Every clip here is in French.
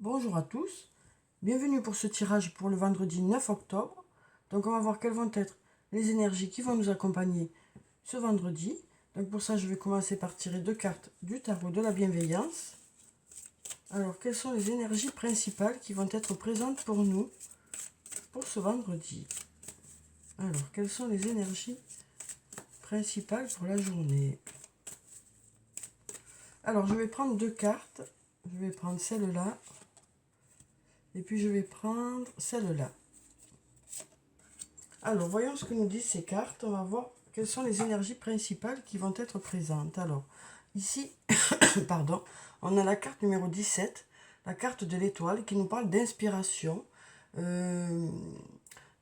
Bonjour à tous, bienvenue pour ce tirage pour le vendredi 9 octobre. Donc on va voir quelles vont être les énergies qui vont nous accompagner ce vendredi. Donc pour ça je vais commencer par tirer deux cartes du tarot de la bienveillance. Alors quelles sont les énergies principales qui vont être présentes pour nous pour ce vendredi? Alors quelles sont les énergies principales pour la journée? Alors je vais prendre deux cartes, je vais prendre celle-là. Et puis je vais prendre celle-là. Alors, voyons ce que nous disent ces cartes. On va voir quelles sont les énergies principales qui vont être présentes. Alors, ici, pardon, on a la carte numéro 17, la carte de l'étoile, qui nous parle d'inspiration. Donc,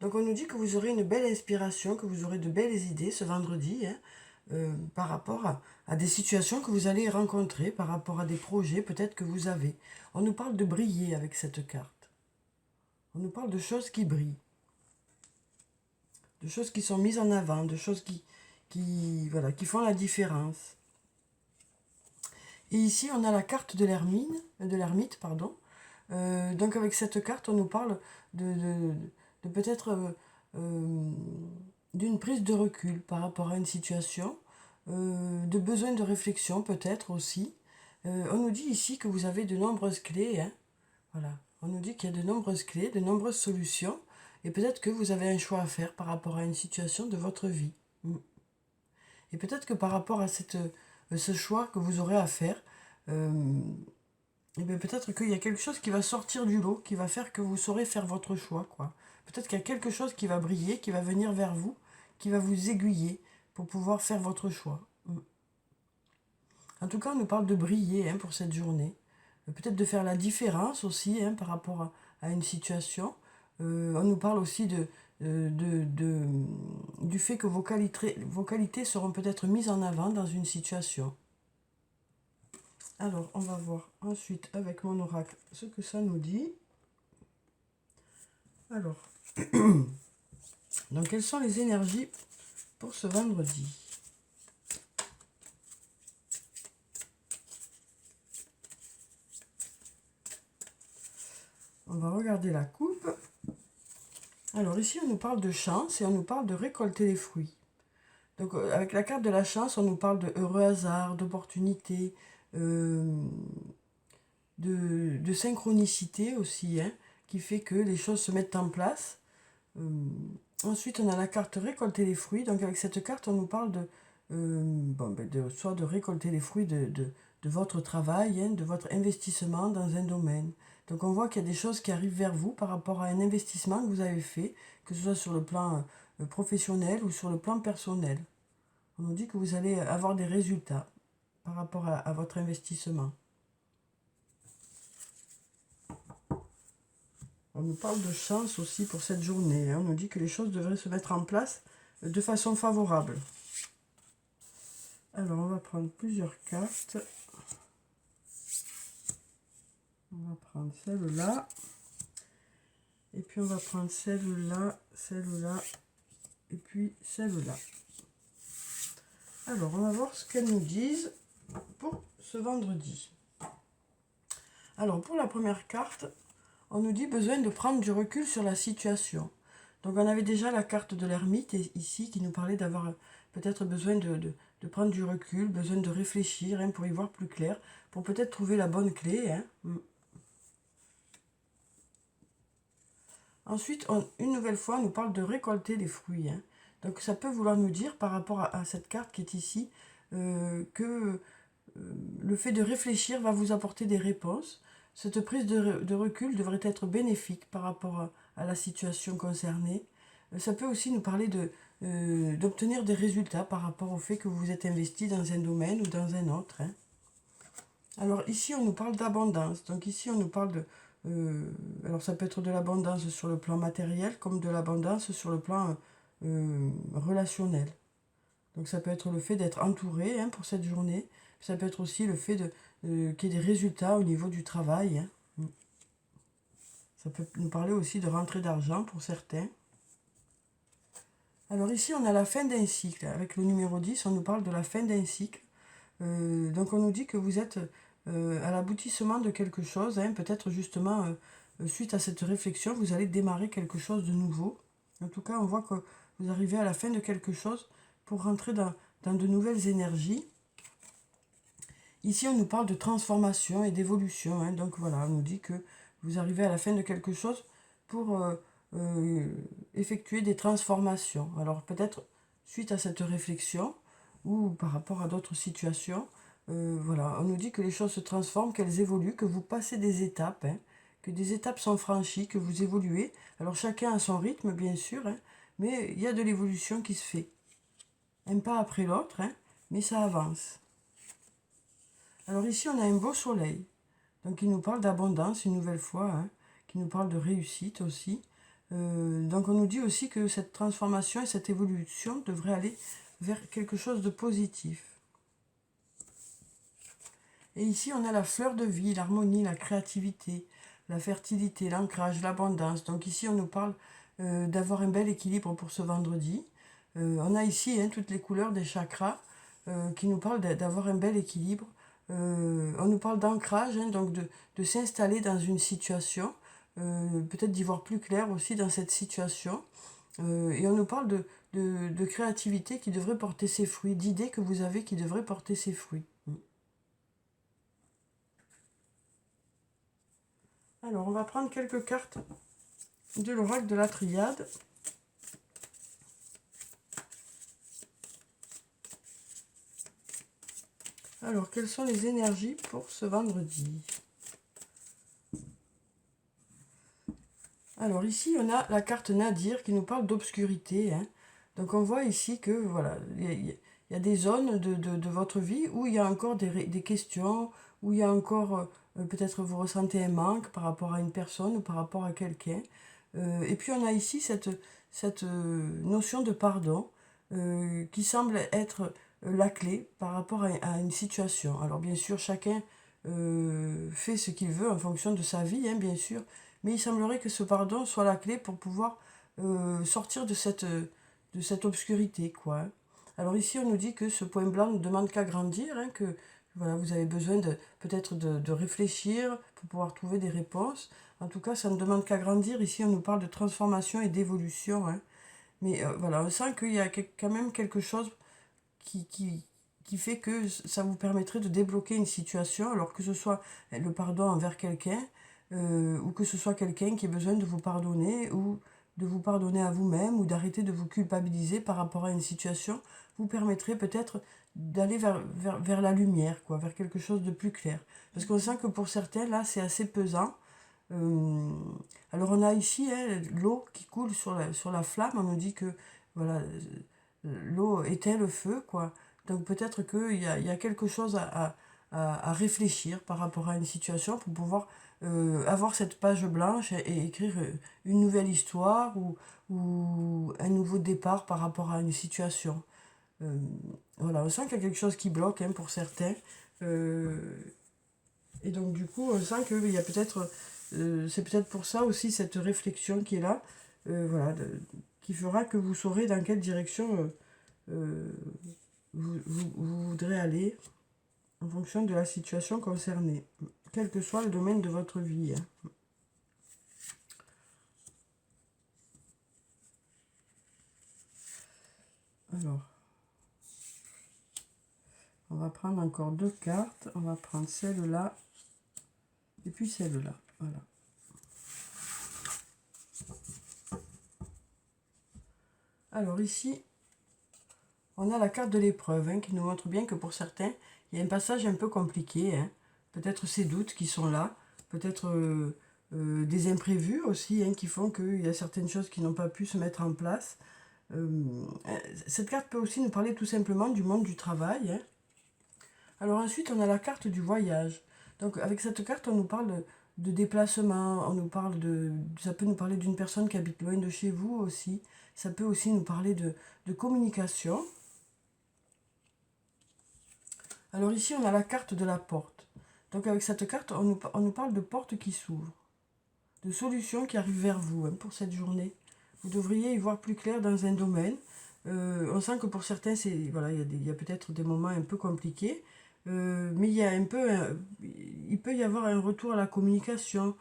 on nous dit que vous aurez une belle inspiration, que vous aurez de belles idées ce vendredi, par rapport à des situations que vous allez rencontrer, par rapport à des projets peut-être que vous avez. On nous parle de briller avec cette carte. On nous parle de choses qui brillent, de choses qui sont mises en avant, de choses voilà, qui font la différence. Et ici, on a la carte de l'ermite, pardon. Donc avec cette carte, on nous parle de peut-être d'une prise de recul par rapport à une situation, de besoin de réflexion peut-être aussi. On nous dit ici que vous avez de nombreuses clés, hein. Voilà. On nous dit qu'il y a de nombreuses clés, de nombreuses solutions, et peut-être que vous avez un choix à faire par rapport à une situation de votre vie. Et peut-être que par rapport à ce choix que vous aurez à faire, et bien peut-être qu'il y a quelque chose qui va sortir du lot, qui va faire que vous saurez faire votre choix, quoi. Peut-être qu'il y a quelque chose qui va briller, qui va venir vers vous, qui va vous aiguiller pour pouvoir faire votre choix. En tout cas, on nous parle de briller, hein, pour cette journée. Peut-être de faire la différence aussi, hein, par rapport à une situation. On nous parle aussi du fait que vos qualités seront peut-être mises en avant dans une situation. Alors, on va voir ensuite avec mon oracle ce que ça nous dit. Alors, donc quelles sont les énergies pour ce vendredi? On va regarder la coupe. Alors ici, on nous parle de chance et on nous parle de récolter les fruits. Donc avec la carte de la chance, on nous parle de heureux hasard, d'opportunités, de synchronicité aussi, hein, qui fait que les choses se mettent en place. Ensuite, on a la carte récolter les fruits. Donc avec cette carte, on nous parle soit de récolter les fruits de votre travail, hein, de votre investissement dans un domaine. Donc on voit qu'il y a des choses qui arrivent vers vous par rapport à un investissement que vous avez fait, que ce soit sur le plan professionnel ou sur le plan personnel. On nous dit que vous allez avoir des résultats par rapport à votre investissement. On nous parle de chance aussi pour cette journée, hein. On nous dit que les choses devraient se mettre en place de façon favorable. Alors, on va prendre plusieurs cartes. On va prendre celle-là. Et puis, on va prendre celle-là, celle-là, et puis celle-là. Alors, on va voir ce qu'elles nous disent pour ce vendredi. Alors, pour la première carte, on nous dit besoin de prendre du recul sur la situation. Donc, on avait déjà la carte de l'ermite ici qui nous parlait d'avoir peut-être besoin de prendre du recul, besoin de réfléchir, hein, pour y voir plus clair, pour peut-être trouver la bonne clé, hein. Ensuite, une nouvelle fois, on nous parle de récolter les fruits, hein. Donc ça peut vouloir nous dire, par rapport à cette carte qui est ici, que le fait de réfléchir va vous apporter des réponses. Cette prise de recul devrait être bénéfique par rapport à la situation concernée. Ça peut aussi nous parler d'obtenir des résultats par rapport au fait que vous vous êtes investi dans un domaine ou dans un autre, hein. Alors ici, on nous parle d'abondance. Donc ici, on nous parle alors ça peut être de l'abondance sur le plan matériel comme de l'abondance sur le plan relationnel. Donc ça peut être le fait d'être entouré, hein, pour cette journée. Ça peut être aussi le fait qu'il y ait des résultats au niveau du travail, hein. Ça peut nous parler aussi de rentrée d'argent pour certains. Alors ici, on a la fin d'un cycle. Avec le numéro 10, on nous parle de la fin d'un cycle. Donc on nous dit que vous êtes à l'aboutissement de quelque chose, hein, peut-être justement suite à cette réflexion, vous allez démarrer quelque chose de nouveau. En tout cas, on voit que vous arrivez à la fin de quelque chose pour rentrer dans de nouvelles énergies. Ici, on nous parle de transformation et d'évolution, hein, donc voilà, on nous dit que vous arrivez à la fin de quelque chose pour effectuer des transformations. Alors peut-être suite à cette réflexion ou par rapport à d'autres situations, voilà, on nous dit que les choses se transforment, qu'elles évoluent, que vous passez des étapes, hein, que des étapes sont franchies, que vous évoluez. Alors chacun a son rythme, bien sûr, hein, mais il y a de l'évolution qui se fait. Un pas après l'autre, hein, mais ça avance. Alors ici, on a un beau soleil. Donc il nous parle d'abondance une nouvelle fois, hein, qui nous parle de réussite aussi. Donc on nous dit aussi que cette transformation et cette évolution devraient aller vers quelque chose de positif. Et ici, on a la fleur de vie, l'harmonie, la créativité, la fertilité, l'ancrage, l'abondance. Donc ici, on nous parle d'avoir un bel équilibre pour ce vendredi. On a ici hein, toutes les couleurs des chakras qui nous parlent d'avoir un bel équilibre. On nous parle d'ancrage, hein, donc de s'installer dans une situation, peut-être d'y voir plus clair aussi dans cette situation. Et on nous parle de créativité qui devrait porter ses fruits, d'idées que vous avez qui devraient porter ses fruits. Alors, on va prendre quelques cartes de l'oracle de la Triade. Alors, quelles sont les énergies pour ce vendredi? Alors, ici, on a la carte Nadir qui nous parle d'obscurité. Hein. Donc, on voit ici que, voilà, il y a des zones de votre vie où il y a encore des questions, où il y a encore, peut-être vous ressentez un manque par rapport à une personne ou par rapport à quelqu'un. Et puis, on a ici cette notion de pardon qui semble être la clé par rapport à une situation. Alors, bien sûr, chacun fait ce qu'il veut en fonction de sa vie, hein, bien sûr, mais il semblerait que ce pardon soit la clé pour pouvoir sortir de cette obscurité, quoi. Hein. Alors ici, on nous dit que ce point blanc ne demande qu'à grandir, hein, que voilà, vous avez besoin peut-être de réfléchir pour pouvoir trouver des réponses. En tout cas, ça ne demande qu'à grandir. Ici, on nous parle de transformation et d'évolution. Hein. Mais voilà, on sent qu'il y a quand même quelque chose qui fait que ça vous permettrait de débloquer une situation, alors que ce soit le pardon envers quelqu'un, ou que ce soit quelqu'un qui ait besoin de vous pardonner, ou de vous pardonner à vous-même, ou d'arrêter de vous culpabiliser par rapport à une situation, vous permettrait peut-être d'aller vers la lumière, quoi, vers quelque chose de plus clair. Parce qu'on sent que pour certains, là, c'est assez pesant. Euh, alors on a ici hein, l'eau qui coule sur la flamme, on nous dit que voilà, l'eau éteint le feu, quoi. Donc peut-être qu'il y a quelque chose à réfléchir par rapport à une situation pour pouvoir avoir cette page blanche et écrire une nouvelle histoire ou un nouveau départ par rapport à une situation. Euh, voilà, on sent qu'il y a quelque chose qui bloque hein, pour certains. Euh, et donc du coup, on sent qu'il y a peut-être, c'est peut-être pour ça aussi cette réflexion qui est là, voilà, qui fera que vous saurez dans quelle direction euh, vous voudrez aller en fonction de la situation concernée, quel que soit le domaine de votre vie. Hein. Alors, on va prendre encore deux cartes. On va prendre celle-là et puis celle-là. Voilà. Alors ici, on a la carte de l'épreuve hein, qui nous montre bien que pour certains, il y a un passage un peu compliqué. Hein. Peut-être ces doutes qui sont là, peut-être des imprévus aussi hein, qui font qu'il y a certaines choses qui n'ont pas pu se mettre en place. Cette carte peut aussi nous parler tout simplement du monde du travail. Hein. Alors ensuite, on a la carte du voyage. Donc avec cette carte, on nous parle de déplacement, on nous parle ça peut nous parler d'une personne qui habite loin de chez vous aussi. Ça peut aussi nous parler de communication. Alors ici, on a la carte de la porte. Donc avec cette carte, on nous parle de portes qui s'ouvrent, de solutions qui arrivent vers vous hein, pour cette journée. Vous devriez y voir plus clair dans un domaine. On sent que pour certains, voilà, il y a peut-être des moments un peu compliqués. mais il y a un peu, il peut y avoir un retour à la communication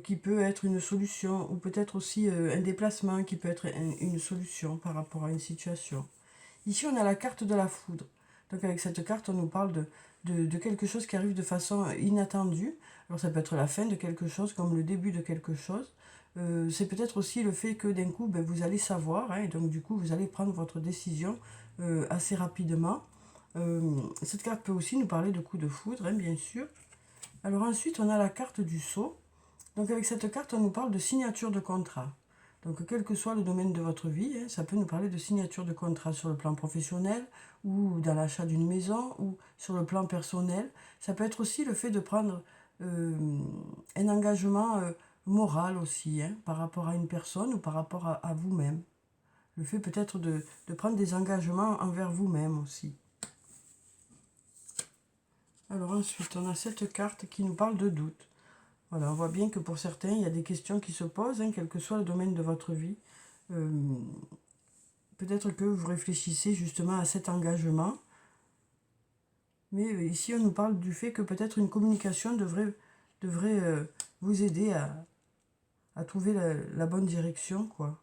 qui peut être une solution, ou peut-être aussi un déplacement qui peut être une solution par rapport à une situation. Ici, on a la carte de la foudre. Donc avec cette carte, on nous parle de quelque chose qui arrive de façon inattendue. Alors ça peut être la fin de quelque chose, comme le début de quelque chose. C'est peut-être aussi le fait que d'un coup, ben, vous allez savoir, hein, et donc du coup, vous allez prendre votre décision assez rapidement. Cette carte peut aussi nous parler de coups de foudre, hein, bien sûr. Alors ensuite, on a la carte du sceau. Donc avec cette carte, on nous parle de signature de contrat. Donc quel que soit le domaine de votre vie, hein, ça peut nous parler de signature de contrat sur le plan professionnel ou dans l'achat d'une maison ou sur le plan personnel. Ça peut être aussi le fait de prendre un engagement moral aussi, hein, par rapport à une personne ou par rapport à vous-même. Le fait peut-être de prendre des engagements envers vous-même aussi. Alors ensuite, on a cette carte qui nous parle de doute. Voilà, on voit bien que pour certains, il y a des questions qui se posent, hein, quel que soit le domaine de votre vie. Peut-être que vous réfléchissez justement à cet engagement. Mais ici, on nous parle du fait que peut-être une communication devrait vous aider à trouver la bonne direction, quoi.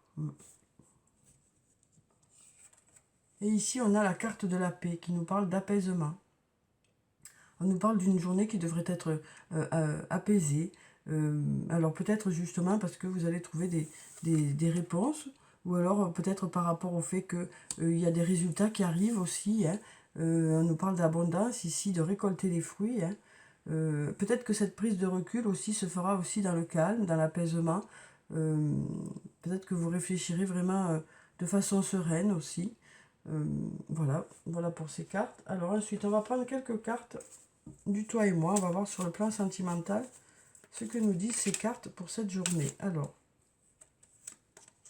Et ici, on a la carte de la paix qui nous parle d'apaisement. On nous parle d'une journée qui devrait être apaisée. Alors peut-être justement parce que vous allez trouver des réponses, ou alors peut-être par rapport au fait qu'il y a des résultats qui arrivent aussi, hein. On nous parle d'abondance ici, de récolter les fruits, hein. Peut-être que cette prise de recul aussi se fera aussi dans le calme, dans l'apaisement. Euh, Peut-être que vous réfléchirez vraiment de façon sereine aussi. Voilà, voilà pour ces cartes. Alors ensuite, on va prendre quelques cartes du toi et moi. On va voir sur le plan sentimental ce que nous disent ces cartes pour cette journée. Alors,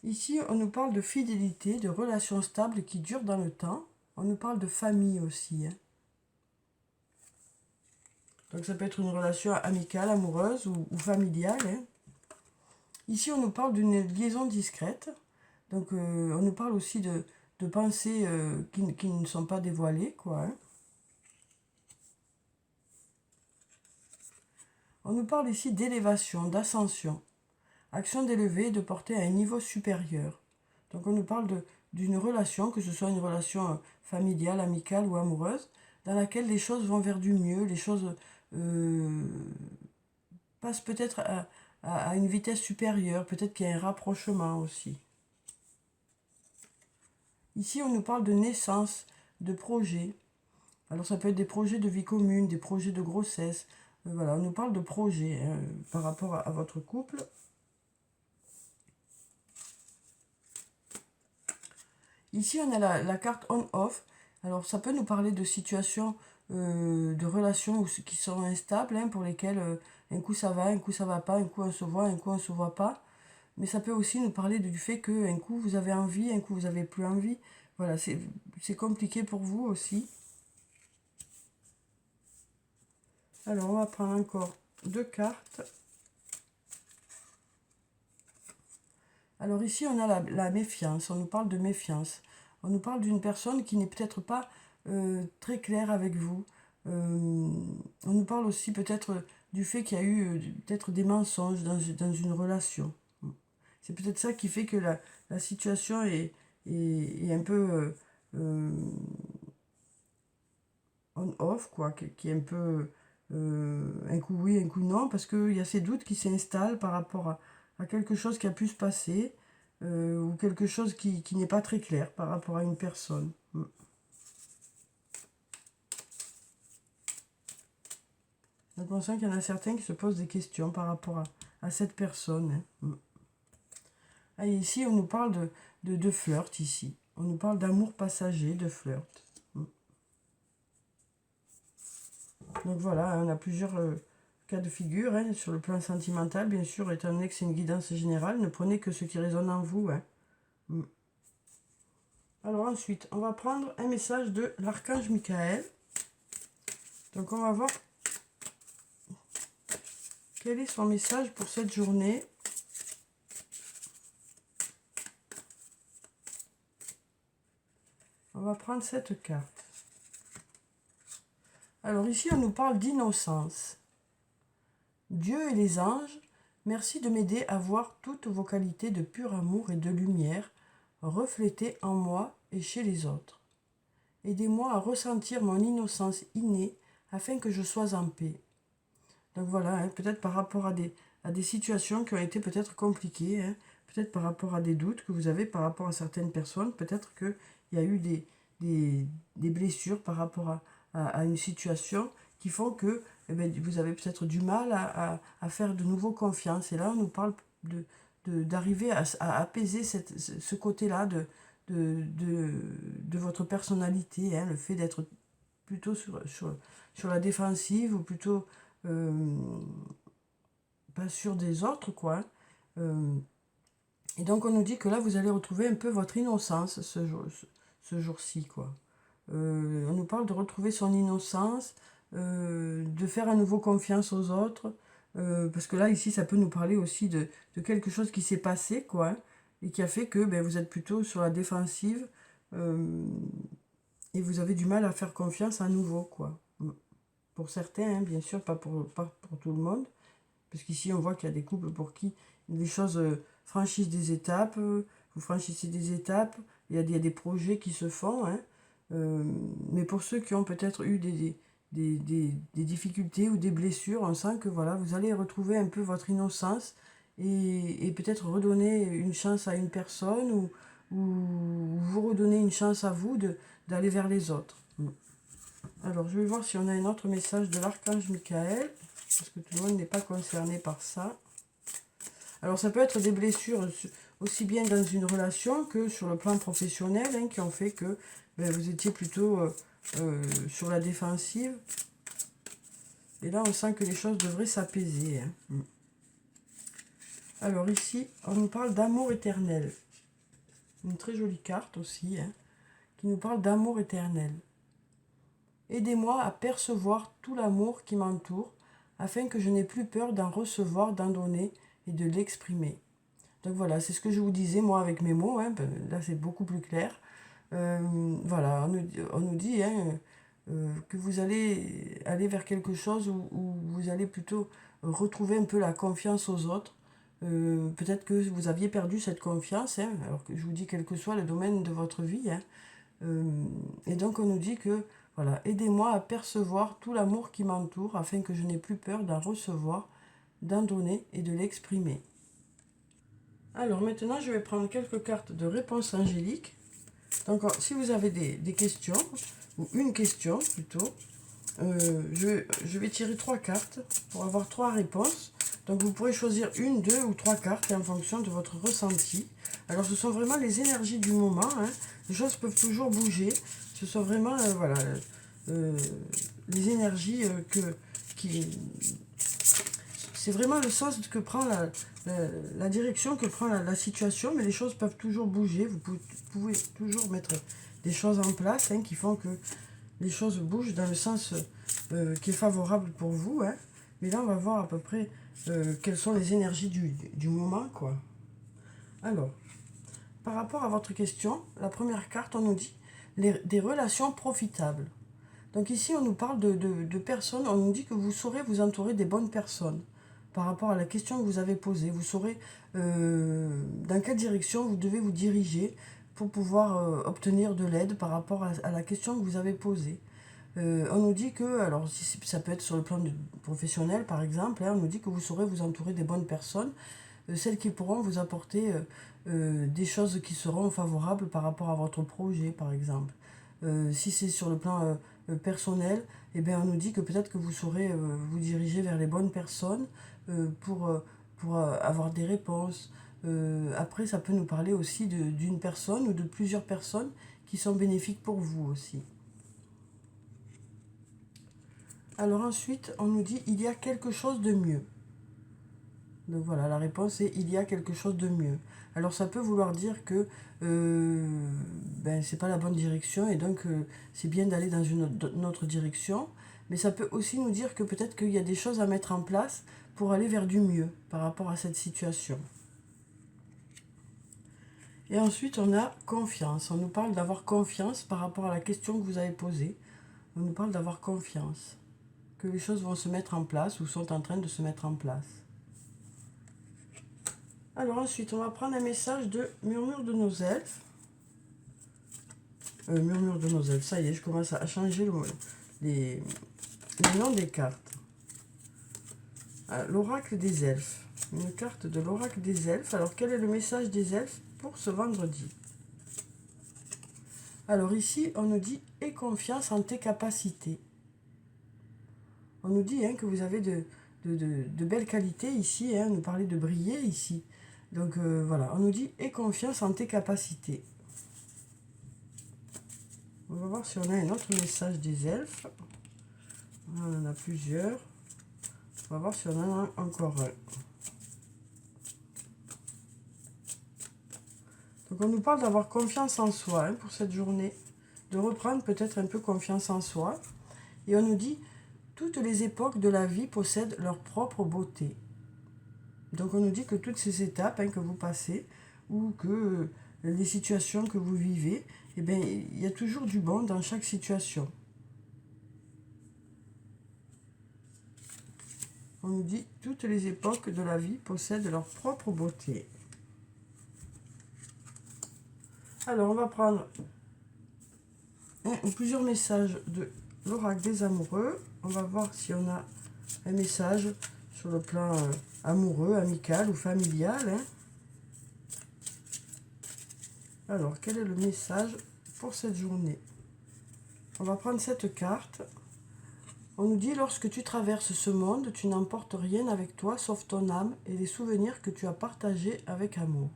ici, on nous parle de fidélité, de relations stables qui durent dans le temps. On nous parle de famille aussi, hein. Donc ça peut être une relation amicale, amoureuse ou familiale, hein. Ici, on nous parle d'une liaison discrète. Donc on nous parle aussi de pensées qui ne sont pas dévoilées, quoi, hein. On nous parle ici d'élévation, d'ascension, action d'élever et de porter à un niveau supérieur. Donc on nous parle d'une relation, que ce soit une relation familiale, amicale ou amoureuse, dans laquelle les choses vont vers du mieux, les choses euh, passent peut-être à une vitesse supérieure, peut-être qu'il y a un rapprochement aussi. Ici, on nous parle de naissance, de projets. Alors ça peut être des projets de vie commune, des projets de grossesse. Voilà, on nous parle de projets, hein, par rapport à votre couple. Ici, on a la carte on-off. Alors ça peut nous parler de situations, de relations qui sont instables, hein, pour lesquelles un coup ça va, un coup ça va pas, un coup on se voit, un coup on se voit pas. Mais ça peut aussi nous parler du fait qu'un coup vous avez envie, un coup vous avez plus envie. Voilà, c'est compliqué pour vous aussi. Alors on va prendre encore deux cartes. Alors ici on a la méfiance, on nous parle de méfiance. On nous parle d'une personne qui n'est peut-être pas très claire avec vous. On nous parle aussi peut-être du fait qu'il y a eu peut-être des mensonges dans une relation. C'est peut-être ça qui fait que la situation est un peu on-off, quoi, qui est un peu un coup oui, un coup non, parce qu'il y a ces doutes qui s'installent par rapport à quelque chose qui a pu se passer, ou quelque chose qui n'est pas très clair par rapport à une personne. Donc on sent qu'il y en a certains qui se posent des questions par rapport à cette personne, hein. Ah, et ici, on nous parle de flirt, ici. On nous parle d'amour passager, de flirt. Donc voilà, on a plusieurs cas de figure, hein, sur le plan sentimental, bien sûr, étant donné que c'est une guidance générale, ne prenez que ce qui résonne en vous, hein. Alors ensuite, on va prendre un message de l'archange Michael. Donc on va voir quel est son message pour cette journée. On va prendre cette carte. Alors ici, on nous parle d'innocence. Dieu et les anges, merci de m'aider à voir toutes vos qualités de pur amour et de lumière reflétées en moi et chez les autres. Aidez-moi à ressentir mon innocence innée afin que je sois en paix. Donc voilà, hein, peut-être par rapport à des situations qui ont été peut-être compliquées, hein, peut-être par rapport à des doutes que vous avez par rapport à certaines personnes, peut-être qu'il y a eu des blessures par rapport à une situation qui font que vous avez peut-être du mal à faire de nouveau confiance. Et là, on nous parle d'arriver à apaiser ce côté-là de votre personnalité, hein, le fait d'être plutôt sur la défensive ou plutôt euh, pas sûr des autres, quoi. Hein. Et donc on nous dit que là, vous allez retrouver un peu votre innocence ce jour-ci, quoi. On nous parle de retrouver son innocence, de faire à nouveau confiance aux autres, parce que là, ici, ça peut nous parler aussi de quelque chose qui s'est passé, quoi, hein, et qui a fait que vous êtes plutôt sur la défensive, euh, et vous avez du mal à faire confiance à nouveau, quoi. Pour certains, hein, bien sûr, pas pour tout le monde, parce qu'ici, on voit qu'il y a des couples pour qui les choses franchissent des étapes, vous franchissez des étapes, il y a des projets qui se font, hein, mais pour ceux qui ont peut-être eu des difficultés ou des blessures, on sent que voilà, vous allez retrouver un peu votre innocence et peut-être redonner une chance à une personne ou vous redonner une chance à vous d'aller vers les autres. Alors, je vais voir si on a un autre message de l'archange Michael, parce que tout le monde n'est pas concerné par ça. Alors, ça peut être des blessures aussi bien dans une relation que sur le plan professionnel, hein, qui ont fait que vous étiez plutôt sur la défensive. Et là, on sent que les choses devraient s'apaiser. Hein. Alors ici, on nous parle d'amour éternel. Une très jolie carte aussi, hein, qui nous parle d'amour éternel. Aidez-moi à percevoir tout l'amour qui m'entoure, afin que je n'ai plus peur d'en recevoir, d'en donner et de l'exprimer. Donc voilà, c'est ce que je vous disais moi avec mes mots, hein, là c'est beaucoup plus clair. Voilà, on nous dit hein, que vous allez aller vers quelque chose où vous allez plutôt retrouver un peu la confiance aux autres. Peut-être que vous aviez perdu cette confiance, hein, alors que je vous dis quel que soit le domaine de votre vie. Hein. Et donc on nous dit que, voilà, aidez-moi à percevoir tout l'amour qui m'entoure afin que je n'ai plus peur d'en recevoir, d'en donner et de l'exprimer. Alors maintenant, je vais prendre quelques cartes de réponse angélique. Donc si vous avez des questions, ou une question plutôt, je vais tirer 3 cartes pour avoir 3 réponses. Donc vous pourrez choisir une, deux ou 3 cartes en fonction de votre ressenti. Alors ce sont vraiment les énergies du moment. Hein. Les choses peuvent toujours bouger. Ce sont vraiment voilà, les énergies qui... C'est vraiment le sens que prend la direction que prend la situation, mais les choses peuvent toujours bouger. Vous pouvez toujours mettre des choses en place hein, qui font que les choses bougent dans le sens qui est favorable pour vous. Hein. Mais là, on va voir à peu près quelles sont les énergies du moment, quoi. Alors, par rapport à votre question, la première carte, on nous dit des relations profitables. Donc ici, on nous parle de personnes, on nous dit que vous saurez vous entourer des bonnes personnes. Par rapport à la question que vous avez posée, vous saurez dans quelle direction vous devez vous diriger pour pouvoir obtenir de l'aide par rapport à la question que vous avez posée. On nous dit que, alors ça peut être sur le plan professionnel par exemple, hein, on nous dit que vous saurez vous entourer des bonnes personnes, celles qui pourront vous apporter des choses qui seront favorables par rapport à votre projet par exemple. Si c'est sur le plan personnel, eh bien, on nous dit que peut-être que vous saurez vous diriger vers les bonnes personnes pour avoir des réponses. Après, ça peut nous parler aussi d'une personne ou de plusieurs personnes qui sont bénéfiques pour vous aussi. Alors ensuite, on nous dit il y a quelque chose de mieux. Donc voilà, la réponse est il y a quelque chose de mieux. Alors ça peut vouloir dire que c'est pas la bonne direction et donc c'est bien d'aller dans une autre direction. Mais ça peut aussi nous dire que peut-être qu'il y a des choses à mettre en place pour aller vers du mieux par rapport à cette situation. Et ensuite, on a confiance. On nous parle d'avoir confiance par rapport à la question que vous avez posée. On nous parle d'avoir confiance, que les choses vont se mettre en place ou sont en train de se mettre en place. Alors ensuite, on va prendre un message de murmure de nos elfes. Murmure de nos elfes, ça y est, je commence à changer les noms des cartes. L'oracle des elfes. Une carte de l'oracle des elfes. Alors, quel est le message des elfes pour ce vendredi? Alors ici, on nous dit « Aie confiance en tes capacités ». On nous dit que vous avez de belles qualités ici. On nous parlait de briller ici. Donc voilà, on nous dit « Aie confiance en tes capacités ». On va voir si on a un autre message des elfes. On en a plusieurs. On va voir si on en a encore un. Donc on nous parle d'avoir confiance en soi pour cette journée. De reprendre peut-être un peu confiance en soi. Et on nous dit, toutes les époques de la vie possèdent leur propre beauté. Donc on nous dit que toutes ces étapes que vous passez, ou que les situations que vous vivez, eh bien, il y a toujours du bon dans chaque situation. On nous dit, toutes les époques de la vie possèdent leur propre beauté. Alors, on va prendre plusieurs messages de l'oracle des amoureux. On va voir si on a un message sur le plan amoureux, amical ou familial. Alors, quel est le message pour cette journée? On va prendre cette carte. On nous dit, lorsque tu traverses ce monde, tu n'emportes rien avec toi sauf ton âme et les souvenirs que tu as partagés avec amour.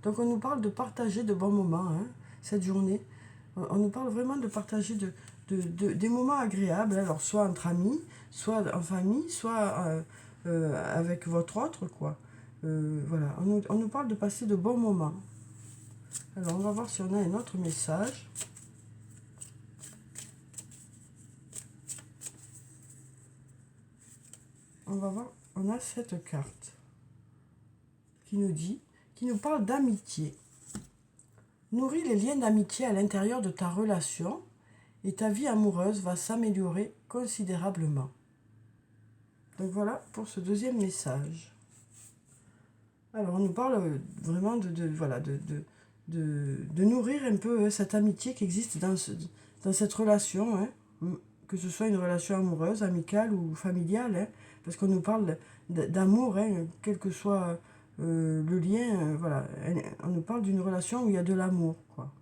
Donc on nous parle de partager de bons moments cette journée. On nous parle vraiment de partager des moments agréables, alors soit entre amis, soit en famille, soit avec votre autre, quoi. Voilà, on nous parle de passer de bons moments. Alors on va voir si on a un autre message. On va voir, on a cette carte qui nous parle d'amitié. Nourris les liens d'amitié à l'intérieur de ta relation et ta vie amoureuse va s'améliorer considérablement. Donc voilà pour ce deuxième message. Alors on nous parle vraiment de nourrir un peu cette amitié qui existe dans cette relation, que ce soit une relation amoureuse, amicale ou familiale, parce qu'on nous parle d'amour, quel que soit le lien, voilà, on nous parle d'une relation où il y a de l'amour, quoi.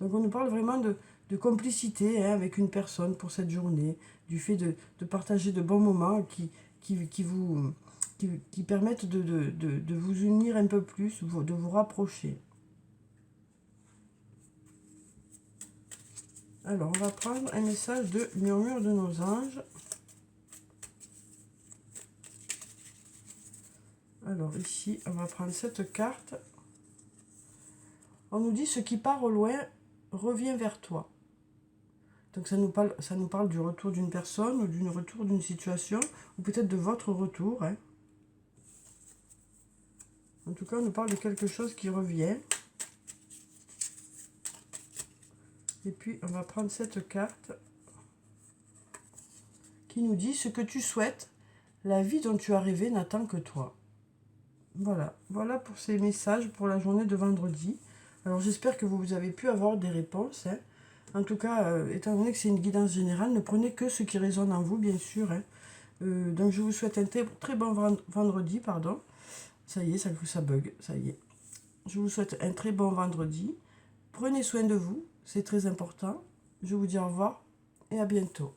Donc on nous parle vraiment de complicité avec une personne pour cette journée, du fait de partager de bons moments qui permettent de vous unir un peu plus, de vous rapprocher. Alors, on va prendre un message de murmure de nos anges. Alors ici, on va prendre cette carte. On nous dit, ce qui part au loin revient vers toi. Donc ça nous parle du retour d'une personne ou du retour d'une situation, ou peut-être de votre retour. En tout cas, on nous parle de quelque chose qui revient. Et puis, on va prendre cette carte qui nous dit, ce que tu souhaites, la vie dont tu as rêvé n'attend que toi. Voilà pour ces messages pour la journée de vendredi. Alors j'espère que vous avez pu avoir des réponses. En tout cas, étant donné que c'est une guidance générale, ne prenez que ce qui résonne en vous, bien sûr. Donc je vous souhaite un très bon vendredi, pardon. Ça y est, ça bug, ça y est. Je vous souhaite un très bon vendredi. Prenez soin de vous, c'est très important. Je vous dis au revoir et à bientôt.